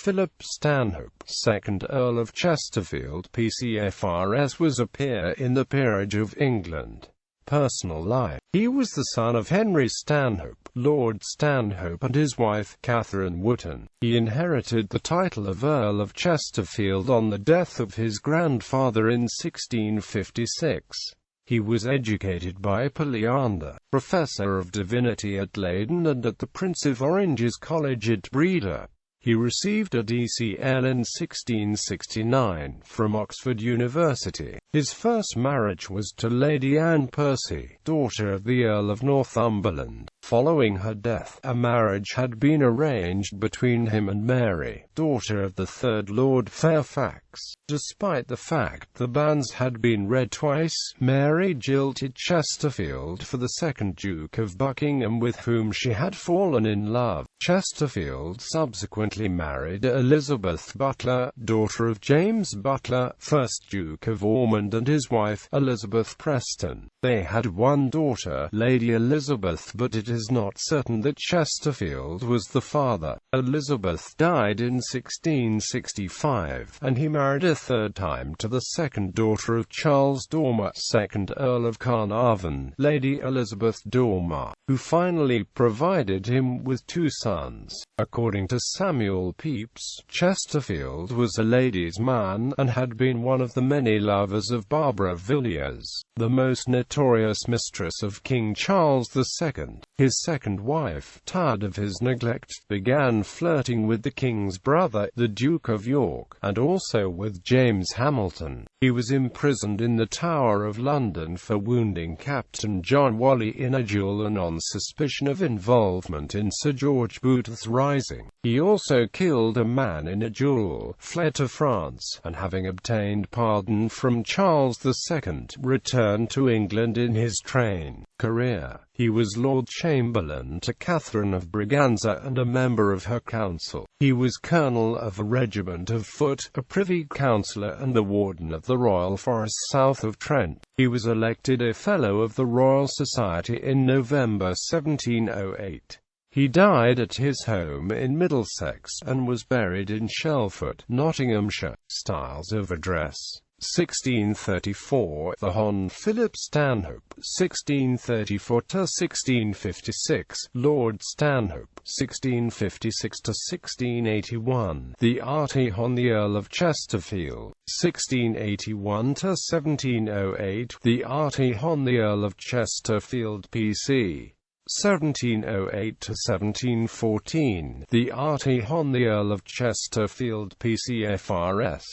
Philip Stanhope, 2nd Earl of Chesterfield PCFRS, was a peer in the peerage of England. Personal life. He was the son of Henry Stanhope, Lord Stanhope, and his wife, Catherine Wootton. He inherited the title of Earl of Chesterfield on the death of his grandfather in 1656. He was educated by Leander, Professor of Divinity at Leyden and at the Prince of Orange's College at Breda. He received a DCL in 1669 from Oxford University. His first marriage was to Lady Anne Percy, daughter of the Earl of Northumberland. Following her death, a marriage had been arranged between him and Mary, daughter of the third Lord Fairfax. Despite the fact the banns had been read twice, Mary jilted Chesterfield for the second Duke of Buckingham, with whom she had fallen in love. Chesterfield subsequently married Elizabeth Butler, daughter of James Butler, 1st Duke of Ormond, and his wife, Elizabeth Preston. They had one daughter, Lady Elizabeth, but it is not certain that Chesterfield was the father. Elizabeth died in 1665, and he married a third time to the second daughter of Charles Dormer, 2nd Earl of Carnarvon, Lady Elizabeth Dormer, who finally provided him with two sons. According to Samuel Pepys, Chesterfield was a ladies' man, and had been one of the many lovers of Barbara Villiers, the most notorious mistress of King Charles II. His second wife, tired of his neglect, began flirting with the king's brother, the Duke of York, and also with James Hamilton. He was imprisoned in the Tower of London for wounding Captain John Whalley in a duel and on suspicion of involvement in Sir George Booth's rising. He also killed a man in a duel, fled to France, and having obtained pardon from Charles II, returned to England in his train. Career. He was Lord Chamberlain to Catherine of Braganza and a member of her council. He was colonel of a regiment of foot, a privy councillor, and the warden of the Royal Forest south of Trent. He was elected a Fellow of the Royal Society in November 1708. He died at his home in Middlesex, and was buried in Shelford, Nottinghamshire. Styles of address. 1634, the Hon. Philip Stanhope, 1634–1656, Lord Stanhope, 1656–1681, the Arty Hon. the Earl of Chesterfield, 1681–1708, the Arty Hon. the Earl of Chesterfield PC. 1708–1714, the Arty Hon. the Earl of Chesterfield PCFRS.